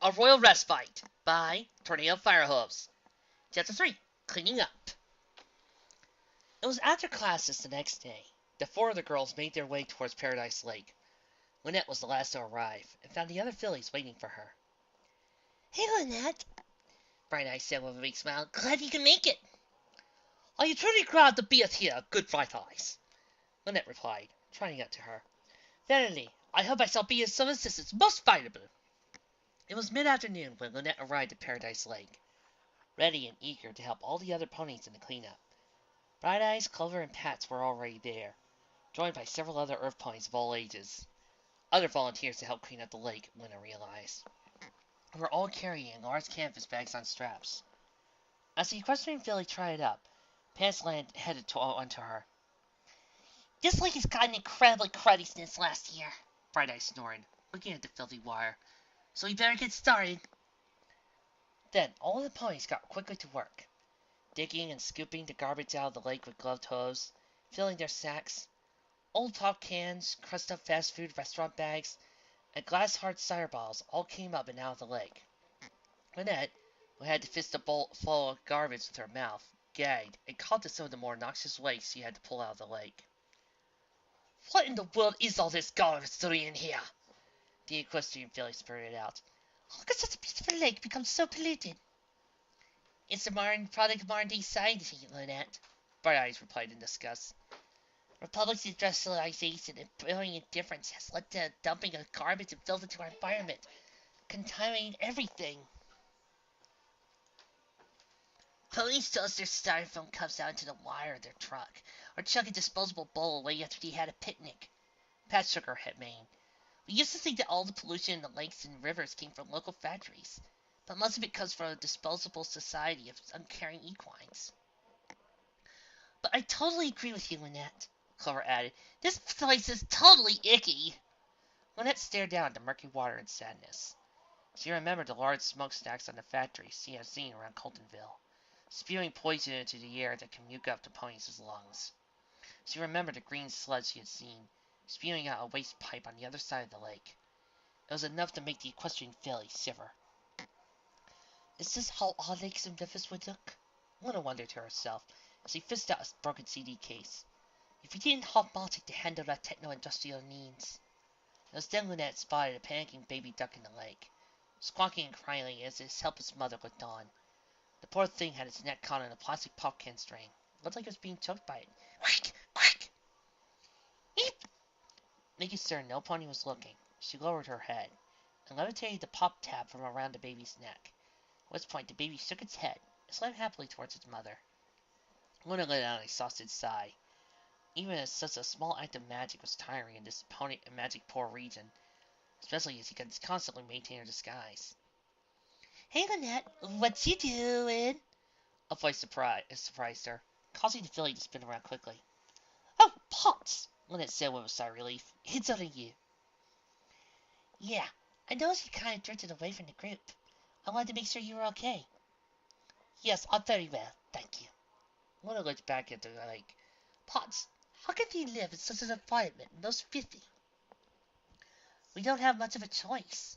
A Royal Respite by Tornado Firehooves. Chapter 3, Cleaning Up. It was after classes the next day. The four of the girls made their way towards Paradise Lake. Lynette was the last to arrive, and found the other fillies waiting for her. "Hey, Lynette," Bright Eyes said with a big smile. "Glad you can make it." "Are you truly glad to be here, good Bright Eyes?" Lynette replied, trying up to her. "Verily, I hope I shall be of some assistance most valuable." It was mid-afternoon when Lynette arrived at Paradise Lake, ready and eager to help all the other ponies in the cleanup. Bright Eyes, Clover, and Pats were already there, joined by several other Earth ponies of all ages. Other volunteers to help clean up the lake, Lynette realized, were all carrying large canvas bags on straps. As the equestrian filly tried up, Pats headed onto her. "This lake has gotten incredibly cruddy since last year," Bright Eyes snored, looking at the filthy wire. "So we better get started." Then all the ponies got quickly to work, digging and scooping the garbage out of the lake with gloved hose, filling their sacks. Old pop cans, crushed up fast food restaurant bags, and glass hard cider bottles all came up and out of the lake. Lynette, who had to fist a bowl full of garbage with her mouth, gagged, and coughed at some of the more noxious waste she had to pull out of the lake. "What in the world is all this garbage doing in here?" the equestrian filly spurted out. "How could such a beautiful lake become so polluted?" "It's a modern product of modern-day society, Lynette," Bright Eyes replied in disgust. "Republic's industrialization and brilliant indifference has led to a dumping of garbage and filth into our environment, contaminating everything. Ponies toss their styrofoam cups out into the wire of their truck, or chuck a disposable bowl away after they had a picnic." Pat shook her head mane. "We used to think that all the pollution in the lakes and rivers came from local factories, but most of it comes from a disposable society of uncaring equines." "But I totally agree with you, Lynette," Clover added. "This place is totally icky." Lynette stared down at the murky water in sadness. She remembered the large smokestacks on the factories she had seen around Coltonville, spewing poison into the air that could muck up the ponies' lungs. She remembered the green sludge she had seen, spewing out a waste pipe on the other side of the lake. It was enough to make the equestrian filly shiver. "Is this how all lakes and rivers would look?" Luna wondered to herself, as she fished out a broken CD case. "If we didn't have magic to handle our techno-industrial needs." It was then Lynette spotted a panicking baby duck in the lake, squawking and crying as its helpless mother looked on. The poor thing had its neck caught in a plastic pop can string. It looked like it was being choked by it. "Quack! Quack!" "Eep!" Making certain no pony was looking, she lowered her head, and levitated the pop tab from around the baby's neck, at which point the baby shook its head and swam happily towards its mother. Luna let out a exhausted sigh. Even as such a small act of magic was tiring in this magic-poor region, especially as he could constantly maintain her disguise. "Hey, Lynette, what you doing?" A voice surprised her, causing the filly to spin around quickly. "Oh, Potts," Lynette said with a sigh of relief. "It's only you." "Yeah, I noticed you kind of drifted away from the group. I wanted to make sure you were okay." "Yes, I'm very well, thank you." Luna looked back at the lake. "Potts, how can you live in such an environment and those 50? "We don't have much of a choice,"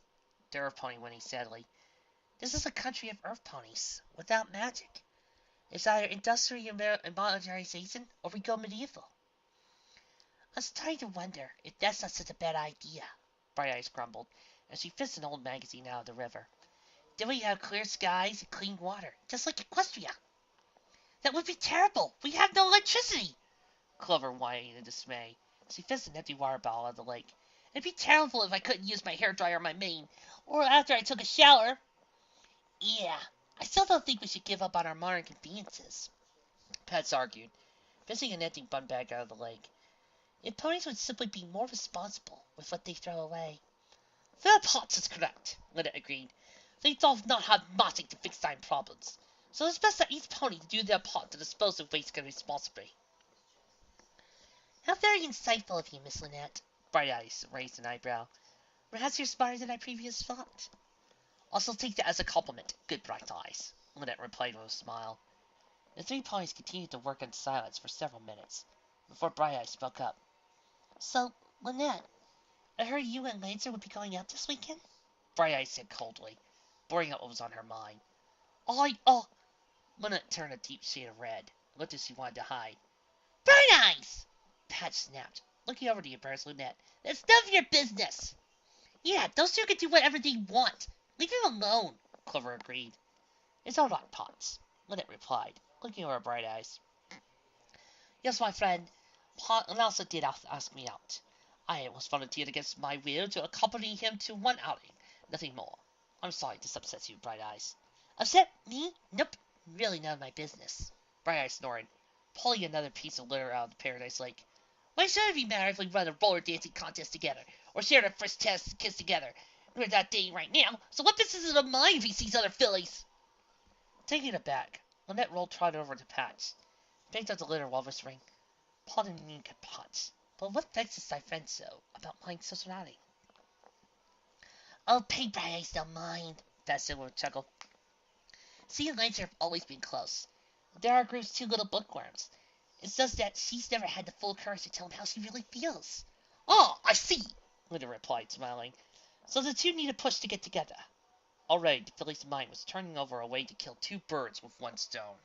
the Earth pony whinnied sadly. "This is a country of Earth ponies, without magic. It's either industrial modernization, or we go medieval." "I'm starting to wonder if that's not such a bad idea," Bright Eyes grumbled, as she fished an old magazine out of the river. "Then we have clear skies and clean water, just like Equestria." "That would be terrible. We have no electricity." Clover whined in dismay. She fished an empty water bottle out of the lake. "It'd be terrible if I couldn't use my hairdryer or my mane, or after I took a shower." "Yeah, I still don't think we should give up on our modern conveniences," Pats argued, fishing an empty bun bag out of the lake. "If ponies would simply be more responsible with what they throw away." "Their Potts is correct," Lynette agreed. "They do not have magic to fix time problems, so it's best that each pony do their part to dispose of waste responsibly." "How very insightful of you, Miss Lynette." Bright Eyes raised an eyebrow. "Perhaps you're smarter than I previously thought." "I shall take that as a compliment, good Bright Eyes," Lynette replied with a smile. The three ponies continued to work in silence for several minutes, before Bright Eyes spoke up. "So, Lynette, I heard you and Lancer would be going out this weekend?" Bright Eyes said coldly. boring out what was on her mind. Lynette turned a deep shade of red, looked as she wanted to hide. Bright Eyes! Pat snapped, looking over the embarrassed Lynette. That's none of your business. Yeah, those two can do whatever they want. Leave them alone, Clover agreed. It's all right, Potts, Lynette replied, looking over her bright eyes. Yes, my friend, Pot also did ask me out. I was volunteered against my will to accompany him to one outing, nothing more. I'm sorry this upsets you, Bright Eyes. Upset me? Nope. Really none of my business. Bright Eyes snored, pulling another piece of litter out of the Paradise Lake. Why should it be matter if we run a roller dancing contest together, or share the first test kiss together? We're not dating right now, so what business is it of mine if he sees other fillies? Taking it back, Lynette rolled trotted over to Patch, picked up the litter while whispering, Pardon me, Potts, but what vexes thy friend so about mine sociality? Oh, pay Bright Eyes no mind, Pat said with a chuckle. She and Lancer have always been close. There are Group's two little bookworms. It's just that she's never had the full courage to tell him how she really feels. Oh, I see, Linda replied, smiling. So the two need a push to get together. Already, the filly's mind was turning over a way to kill two birds with one stone.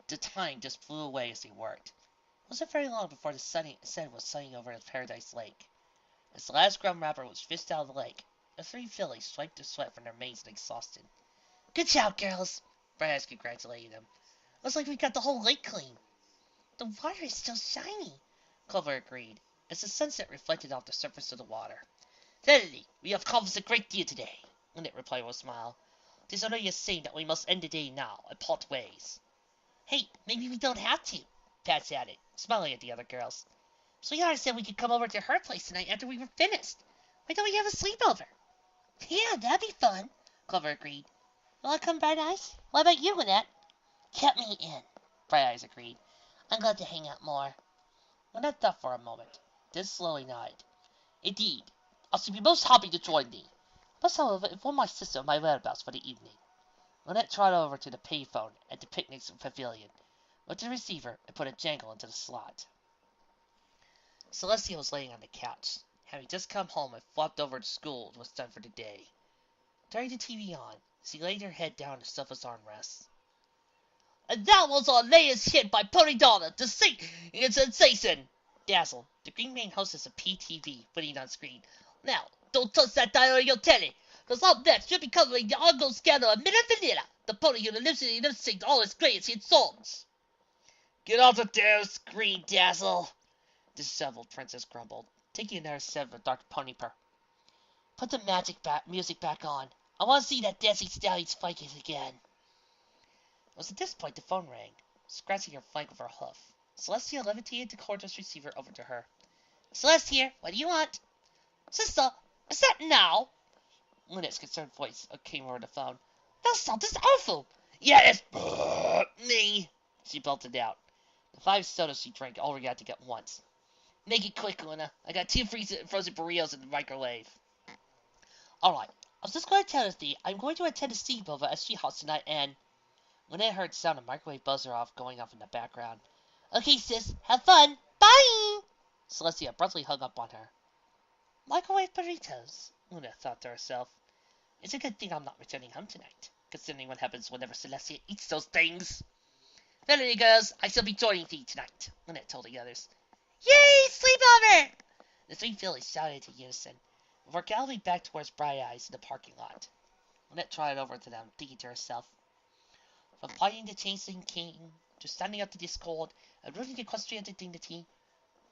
The time just flew away as they worked. It wasn't very long before the sun was setting over the Paradise Lake. As the last ground wrapper was fished out of the lake, the three fillies swiped the sweat from their manes and exhausted. Good job, girls, Bright Eyes congratulated them. Looks like we got the whole lake clean. The water is still shiny, Clover agreed, as the sunset reflected off the surface of the water. Certainly, we have accomplished a great deal today, Lynette replied with a smile. It is only a shame that we must end the day now and part ways. Hey, maybe we don't have to, Pat added, smiling at the other girls. Sweetheart said we could come over to her place tonight after we were finished. Why don't we have a sleepover? Yeah, that'd be fun, Clover agreed. Will I come, Bright Eyes? What about you, Lynette? Count me in, Bright Eyes agreed. I'm glad to hang out more. Lynette thought for a moment, then slowly nodded. Indeed, I should be most happy to join thee. Must, however, inform my sister of my whereabouts for the evening. Lynette trotted over to the payphone at the picnic's pavilion, went to the receiver, and put a jangle into the slot. Celestia was laying on the couch, having just come home and flopped over to school and was done for the day. Turning the TV on, she laid her head down on the sofa's armrest. And that was our latest hit by Pony Donna, the sing it's sensation. Dazzle, the Green Main hostess of PTV, putting on screen. Now, don't touch that dial on your telly, because up next you'll be covering the ongoing scandal of Minute Vanilla, the pony who lip sings all his greatest hit songs. Get off the damn screen, Dazzle, the disheveled princess grumbled, taking another sip of Dr. Ponyper. Put the music back on. I want to see that dancing stallion's fighting again. It was at this point the phone rang, scratching her flank with her hoof. Celestia levitated the cordless receiver over to her. Celeste here. What do you want? Sister, is that now? Lynette's concerned voice came over the phone. That sound is awful. Yeah, it's me, she belted out. The 5 sodas she drank all reacted at once. Make it quick, Luna. I got 2 frozen burritos in the microwave. Alright, I was just going to tell Thee I'm going to attend a sleepover at She House tonight and... Lynette heard the sound of microwave buzzer going off in the background. Okay, sis. Have fun. Bye! Celestia abruptly hung up on her. Microwave burritos, Lynette thought to herself. It's a good thing I'm not returning home tonight, considering what happens whenever Celestia eats those things. Well, girls, I shall be joining thee tonight, Lynette told the others. Yay, sleepover! The 3 fillies shouted in unison, before galloping back towards Bright Eyes in the parking lot. Lynette trotted over to them, thinking to herself, from fighting the Chancing King, to standing up to Discord, and rooting equestrian dignity,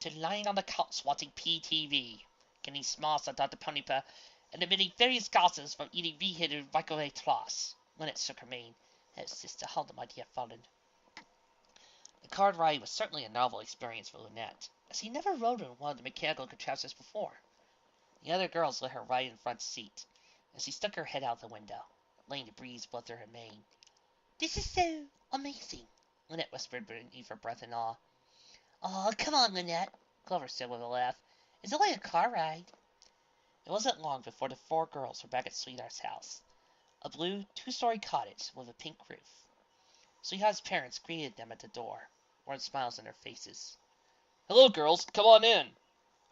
to lying on the couch watching PTV, getting smarts at Dr. Ponyper, and admitting various gossips from eating reheated microwave toss. Lynette shook her mane. Oh, sister, how the mighty have fallen. The card ride was certainly a novel experience for Lynette, as he never rode in one of the mechanical contraptions before. The other girls let her ride in front seat, as she stuck her head out the window, letting the breeze blow through her mane. This is so amazing, Lynette whispered beneath her breath in awe. Oh, come on, Lynette, Clover said with a laugh. It's only a car ride. It wasn't long before the 4 girls were back at Sweetheart's house, a blue 2-story cottage with a pink roof. Sweetheart's parents greeted them at the door, warm smiles on their faces. Hello, girls, come on in.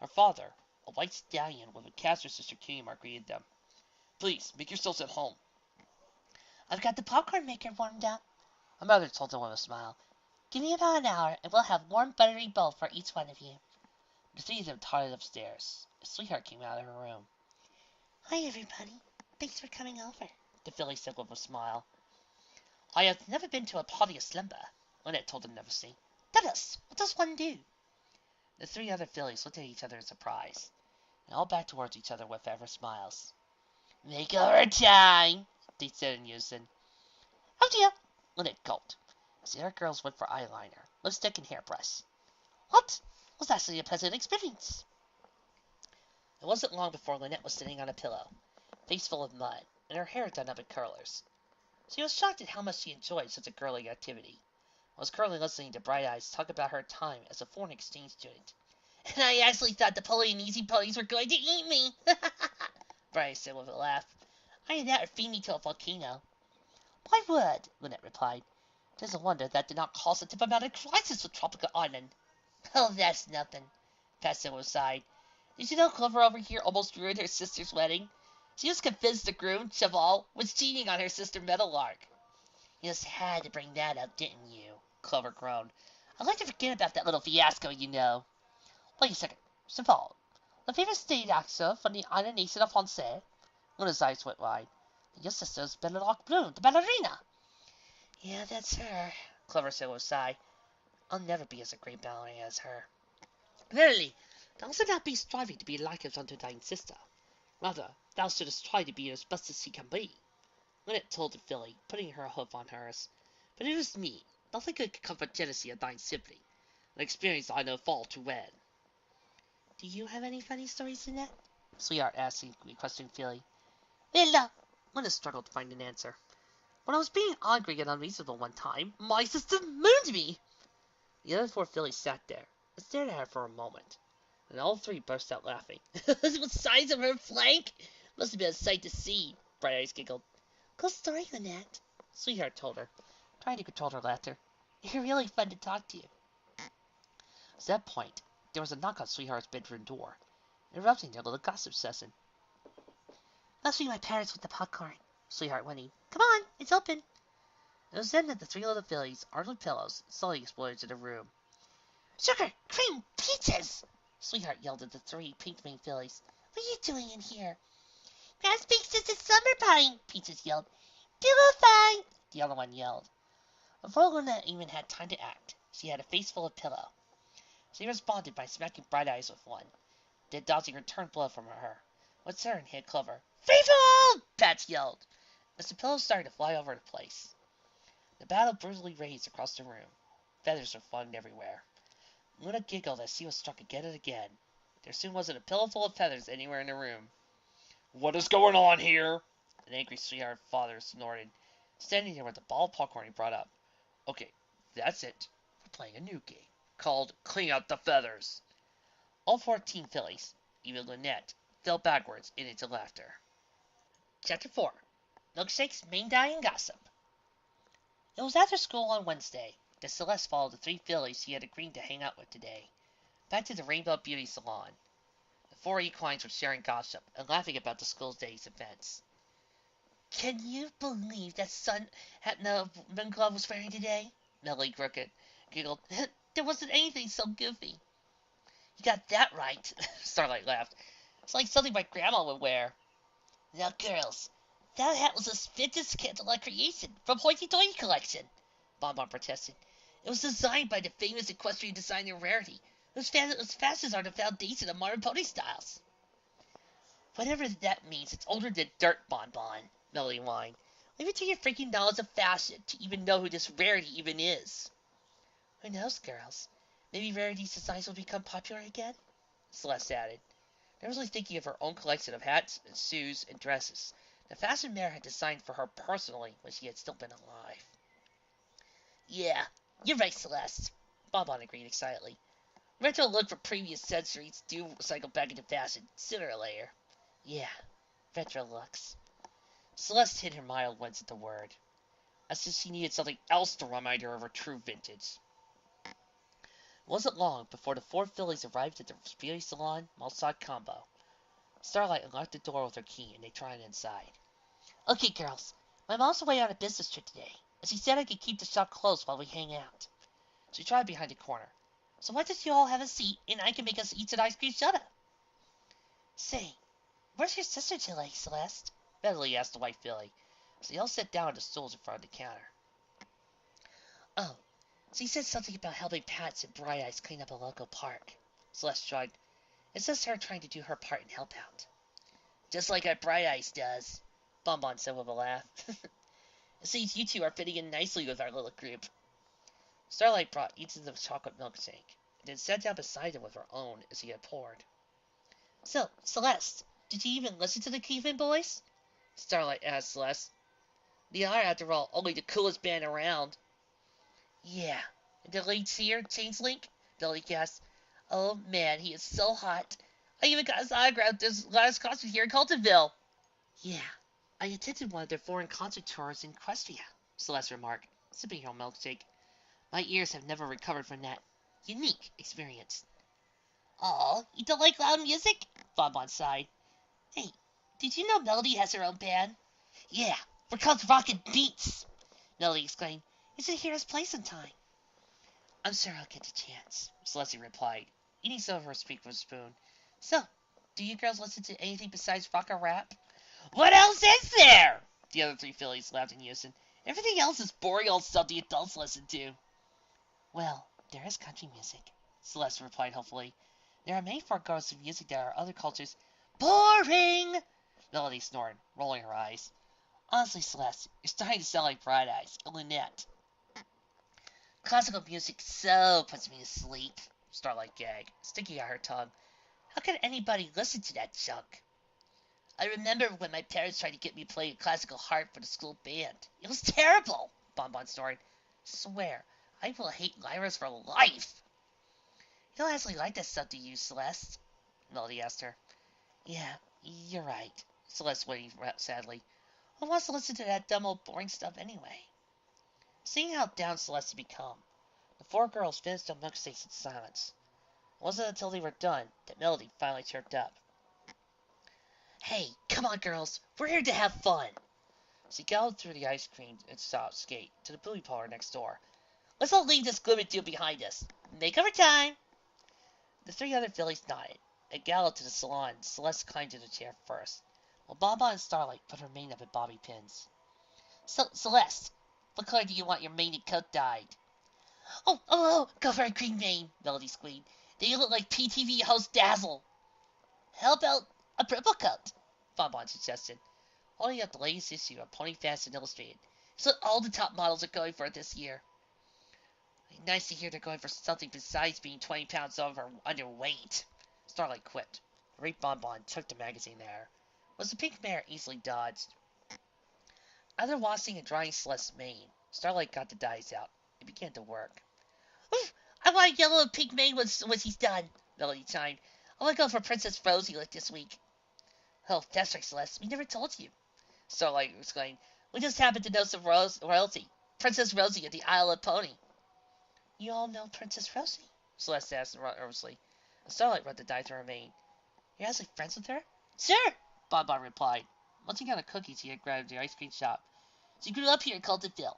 Her father, a white stallion with a caster sister Kmart, greeted them. Please, make yourselves at home. I've got the popcorn maker warmed up, My mother told them with a smile. give me about an hour, and we'll have warm buttery bowl for each one of you. The three of them trotted upstairs. A sweetheart came out of her room. Hi, everybody. Thanks for coming over, The filly said with a smile. I have never been to a party of slumber, Lynette told the Dennyvixen. Tell us, what does one do? The three other fillies looked at each other in surprise, and all backed towards each other with ever smiles. Make our time, they said in unison. Oh dear, Lynette gulped, as the other girls went for eyeliner, lipstick, and hairbrush. What? Was actually a pleasant experience. It wasn't long before Lynette was sitting on a pillow, face full of mud, and her hair done up in curlers. She was shocked at how much she enjoyed such a girly activity. I was currently listening to Bright Eyes talk about her time as a foreign exchange student. And I actually thought the Polly and Easy Ponies were going to eat me. Bright Eyes said with a laugh. Either that or feed me to a volcano. Why would? Lynette replied. It is a wonder that did not cause a diplomatic crisis with Tropical Island. Oh, that's nothing, Pat said with a sigh. Did you know Clover over here almost ruined her sister's wedding? She was convinced the groom, Cheval, was cheating on her sister Meadowlark. You just had to bring that up, didn't you? Clover groaned. I'd like to forget about that little fiasco, you know. Wait a second. Cheval, the famous stage actor from the island nation of Francais? Luna's eyes went wide. Your sister's Meadowlark Bloom, the ballerina. Yeah, that's her, Clover said with a sigh. I'll never be as a great ballerina as her. Verily, thou should not be striving to be like unto thine sister. Rather, thou shouldst try to be as best as she can be. Lynette told the filly, putting her hoof on hers. But it is me. Nothing good can come from jealousy of thine sibling, an experience I know far too well. Do you have any funny stories, Lynette? Sweetheart asked the questioning filly. Well, no. Lynette struggled to find an answer. When I was being angry and unreasonable one time, my sister mooned me. The other four fillies sat there and stared at her for a moment, and all three burst out laughing. The size of her flank must have been a sight to see, Bright Eyes giggled. Good story, Lynette, Sweetheart told her, trying to control her laughter. You're really fun to talk to. At that point, there was a knock on Sweetheart's bedroom door, interrupting their little gossip session. Must be my parents with the popcorn, Sweetheart whinnied. Come on, it's open. It was then that the three little fillies, armed with pillows, slowly exploded into the room. Sugar, cream, peaches! Sweetheart yelled at the three pink-winged fillies. What are you doing in here? Grass Peaches is summer pine, Peaches yelled. Pillow fight! The other one yelled. Before Luna even had time to act, she had a face full of pillow. She responded by smacking Bright Eyes with one, then dodging her turned blow from her. With turn hit Clover. Free fall! Pat yelled, as the pillows started to fly over the place. The battle brutally raged across the room. Feathers were flung everywhere. Luna giggled as she was struck again and again. There soon wasn't a pillow full of feathers anywhere in the room. What is going on here? An angry sweetheart father snorted, standing there with the ball of popcorn he brought up. Okay, that's it. We're playing a new game, called Clean Out the Feathers. All 14 fillies, even Lynette, fell backwards into laughter. Chapter 4. Milkshakes, Main Dye, and Gossip. It was after school on Wednesday that Celeste followed the three fillies she had agreed to hang out with today, back to the Rainbow Beauty Salon. The four equines were sharing gossip and laughing about the school day's events. Can you believe that son had no glove was wearing today? Melody Crooked giggled. There wasn't anything so goofy. You got that right, Starlight laughed. It's like something my grandma would wear. Now, girls, that hat was a vintage candlelight creation from Hoity Toity Collection, Bonbon protested. It was designed by the famous equestrian designer Rarity, whose fashions are the foundation of modern pony styles. Whatever that means, it's older than dirt, Bonbon, Melody whined. Leave it to your freaking knowledge of fashion to even know who this Rarity even is. Who knows, girls? Maybe Rarity's designs will become popular again? Celeste added, nervously thinking of her own collection of hats and shoes and dresses the fashion mare had designed for her personally when she had still been alive. Yeah, you're right, Celeste, Bonbon agreed excitedly. Retro look for previous centuries do cycle back into fashion, sooner or later. Yeah, retro looks. Celeste hid her mild wince at the word, as if she needed something else to remind her of her true vintage. It wasn't long before the four fillies arrived at the beauty salon Malsad Combo. Starlight unlocked the door with her key, and they trotted inside. Okay, girls. My mom's away on a business trip today, and she said I could keep the shop closed while we hang out. She trotted behind a corner. So why don't you all have a seat, and I can make us eat an ice cream soda? Say, where's your sister today, Celeste? Beverly asked the white filly, as they all sat down on the stools in front of the counter. Oh, she said something about helping Pats and Bright Eyes clean up a local park. Celeste shrugged. It's just her trying to do her part and help out. Just like our Bright Eyes does, Bonbon said with a laugh. It seems you two are fitting in nicely with our little group. Starlight brought each of the chocolate milkshake, and then sat down beside him with her own as he had poured. So, Celeste, did you even listen to the Cleveland Boys? Starlight asked Celeste. They are, after all, only the coolest band around. Yeah, and the lead singer, Changelink? Billy gasped. Oh man, he is so hot. I even got his autograph this last concert here in Coltonville. Yeah, I attended one of their foreign concert tours in Equestria, Celeste remarked, sipping her milkshake. My ears have never recovered from that unique experience. Aw, you don't like loud music? Bonbon sighed. Hey, did you know Melody has her own band? Yeah, we're called Rockin' Beats, Melody exclaimed. You should hear us play sometime. I'm sure I'll get a chance, Celeste replied, eating some of her speak with a spoon. So, do you girls listen to anything besides rock or rap? What else is there? The other three fillies laughed in unison. Everything else is boring old stuff the adults listen to. Well, there is country music, Celeste replied hopefully. There are many forgoes of music that our other cultures. Boring! Melody snored, rolling her eyes. Honestly, Celeste, you're starting to sound like Bright Eyes and Lynette. Classical music so puts me to sleep, Starlight gagged, sticking out her tongue. How can anybody listen to that junk? I remember when my parents tried to get me playing classical harp for the school band. It was terrible, Bonbon snored. Swear, I will hate lyras for life. You don't actually like that stuff, do you, Celeste? Melody asked her. Yeah, you're right, Celeste whined sadly. Who wants to listen to that dumb old boring stuff anyway? Seeing how down Celeste had become, the four girls finished their milkshakes in silence. It wasn't until they were done that Melody finally chirped up. Hey, come on, girls. We're here to have fun. She galloped through the ice cream and soft skate to the booby parlor next door. Let's all leave this gloomy deal behind us. Makeover time. The three other fillies nodded and galloped to the salon. Celeste climbed to the chair first, while Bonbon and Starlight put her mane up at bobby pins. So, Celeste, what color do you want your mane and coat dyed? Oh, go for a green mane, Melody squeaked. Then you look like PTV host Dazzle. How about a purple coat? Bonbon suggested, holding up the latest issue of Pony Fast Illustrated. It's what all the top models are going for this year. Nice to hear they're going for something besides being 20 pounds underweight, Starlight quipped. Great Bonbon took the magazine there. Was the pink mare easily dodged? After washing and drying Celeste's mane, Starlight got the dyes out and began to work. Oof, I want a yellow and pink mane when he's done, Melody chimed. I want to go for Princess Rosie like this week. Oh, that's right, Celeste. We never told you. Starlight exclaimed. We just happen to know some royalty. Princess Rosie of the Isle of Pony. You all know Princess Rosie? Celeste asked nervously. Starlight rubbed the dye through her mane. You're actually friends with her? Sure, Bonbon replied, munching on a cookie she had grabbed at the ice cream shop. She grew up here in Coltonville.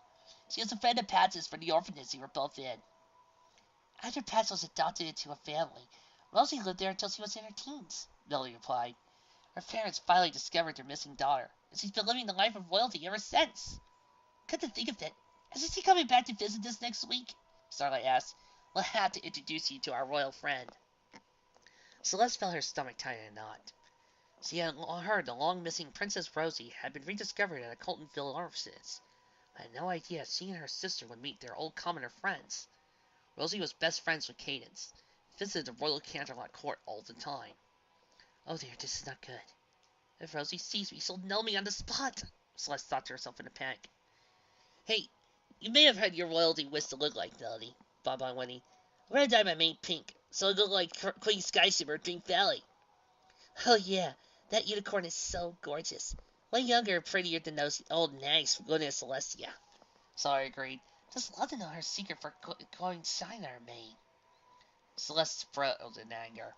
She was a friend of Pat's from the orphanage they were both in. After Pat was adopted into a family, Rosie lived there until she was in her teens, Melody replied. Her parents finally discovered their missing daughter, and she's been living the life of royalty ever since. Come to think of it, isn't she coming back to visit us next week? Starlight asked. We'll have to introduce you to our royal friend. Celeste felt her stomach tighten in a knot. She had heard the long-missing Princess Rosie had been rediscovered at a Coltonville orphanage. I had no idea she and her sister would meet their old commoner friends. Rosie was best friends with Cadence, visited the royal Canterlot court all the time. Oh dear, this is not good. If Rosie sees me, she'll know me on the spot, Celeste thought to herself in a panic. Hey, you may have heard your royalty wish to look like Melody, Bonbon whinnied. I'm gonna dye my mane pink, so it'll look like Queen Skyshimmer of Dream Valley. Oh yeah, that unicorn is so gorgeous. Way younger and prettier than those old nags from Luna and Celestia. Sorry, agreed. Just love to know her secret for going shine on her mane. Celeste frowned in anger,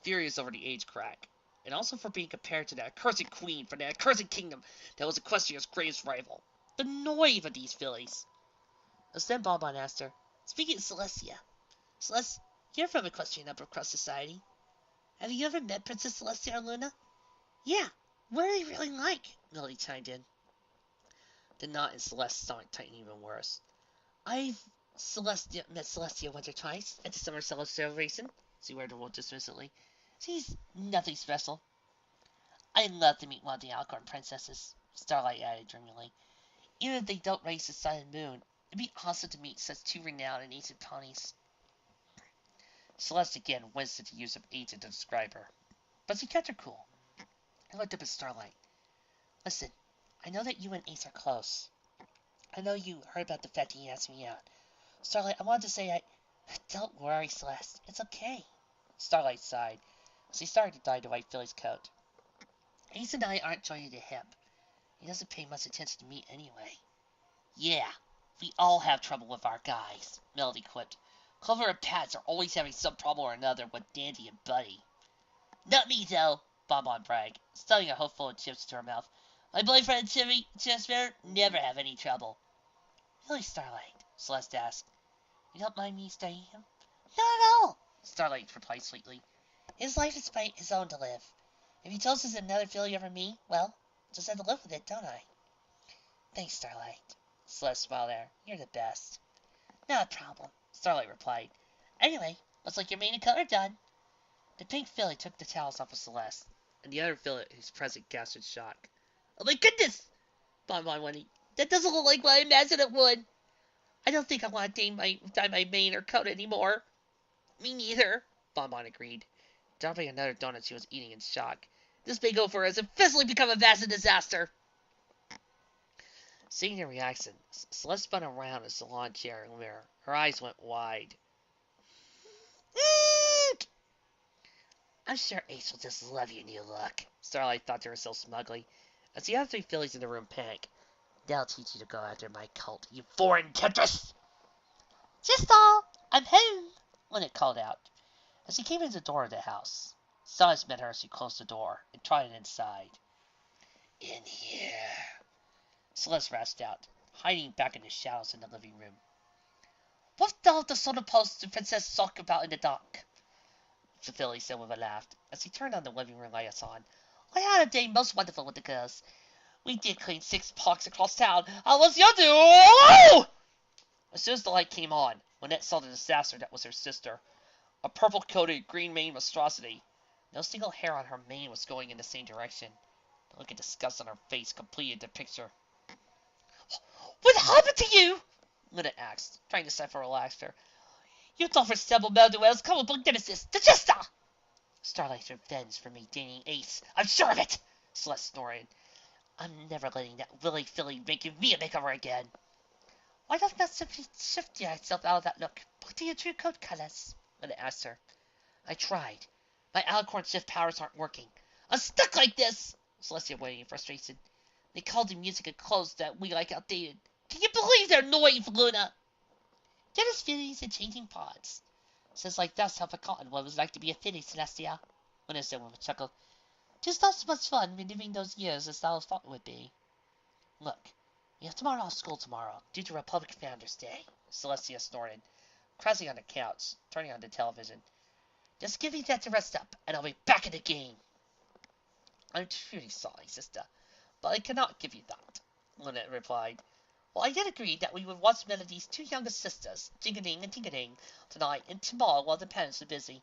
furious over the age crack. and also for being compared to that accursed queen from that accursed kingdom that was Equestria's greatest rival. The noive of these fillies. Then Bonbon asked her, "Speaking of Celestia, Celeste, you're from Equestrian Upper Crust Society. Have you ever met Princess Celestia or Luna?" "Yeah, what are they really like?" Melody chimed in. The knot in Celeste's stomach tightened even worse. "I've met Celestia once or twice at the summer celebration," she worded dismissively. "She's nothing special." "I'd love to meet one of the Alcorn princesses," Starlight added dreamily. "Even if they don't race the sun and moon, it'd be awesome to meet such two renowned and ancient ponies." Celeste again winced at the use of ancient to describe her, but she kept her cool. He looked up at Starlight. "Listen, I know that you and Ace are close. I know you heard about the fact that he asked me out. Starlight, I wanted to say Don't worry, Celeste. It's okay." Starlight sighed as he started to dye the white filly's coat. "Ace and I aren't joining the hip. He doesn't pay much attention to me anyway." "Yeah, we all have trouble with our guys," Melody quipped. "Clover and Pats are always having some problem or another with Dandy and Buddy." "Not me, though," Bonbon bragged, stuffing a hooful of chips to her mouth. "My boyfriend and Timmy Chester never have any trouble." "Really, Starlight?" Celeste asked. "You don't mind me studying him?" "Not at all," Starlight replied sweetly. "His life is his own to live. If he tells us another filly over me, well, just have to live with it, don't I?" "Thanks, Starlight." Celeste smiled at her. "You're the best." "Not a problem," Starlight replied. "Anyway, looks like your mane and color done." The pink filly took the towels off of Celeste, and the other filly whose present gasped in shock. "Oh my goodness!" Bonbon whinnied. "That doesn't look like what I imagined it would. I don't think I want to dye my mane or coat anymore." "Me neither," Bonbon agreed, dropping another donut she was eating in shock. "This makeover has officially become a massive disaster." Seeing her reaction, Celeste spun around in the salon chair and mirror. Her eyes went wide. "I'm sure Ace will just love your new look," Starlight thought to herself smugly, as the other three fillies in the room panicked. "They'll teach you to go after my colt, you foreign temptress!" "Sister, I'm home," Lynette called out, as she came into the door of the house. Celeste met her as she closed the door and trotted inside. "In here," Celeste rasped out, hiding back in the shadows in the living room. "What the soda post did Princess talk about in the dark?" the filly said with a laugh, as he turned on the living room lights on. "I had a day most wonderful with the girls. We did clean 6 parks across town. How was your do? Oh!" As soon as the light came on, Lynette saw the disaster that was her sister. A purple-coated, green-maned monstrosity. No single hair on her mane was going in the same direction. The look of disgust on her face completed the picture. "What happened to you?" Lynette asked, trying to stifle her laughter. "You thought for several murderers culpable nemesis, the Chester!" "Starlight's revenge for me dating Ace. I'm sure of it!" Celeste snorted. "I'm never letting that willy filly make me a makeover again." "Why don't you simply shift yourself out of that look back to your true coat colors?" Lynette asked her. "I tried. My Alcorn shift powers aren't working. I'm stuck like this!" Celestia whined in frustration. "They called the music and clothes that we like outdated. Can you believe they're annoying, Luna?" "They're just fillies and changing pods. Says like that's how forgotten what it was like to be a filly, Celestia," Luna said with a chuckle. "Just not so much fun reliving those years as I thought it would be." "Look, we have tomorrow off school tomorrow, due to Republic Founders Day," Celestia snorted, crouching on the couch, turning on the television. "Just give me that to rest up, and I'll be back in the game." "I'm truly sorry, sister, but I cannot give you that," Lynette replied. "Well, I did agree that we would watch Melody's 2 younger sisters, Jing-a-ding and Ting-a-ding, tonight and tomorrow while the parents are busy."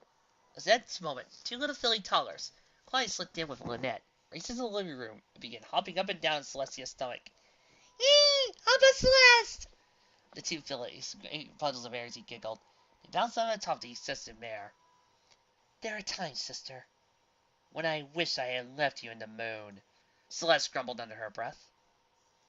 At that moment, 2 little filly toddlers quietly slipped in with Lynette, raced into the living room, and began hopping up and down Celestia's stomach. "Yee! Help us, Celeste!" The 2 fillies, bundles of airs, he giggled. They bounced on the top of the excessive mare. "There are times, sister, when I wish I had left you in the moon," Celeste grumbled under her breath.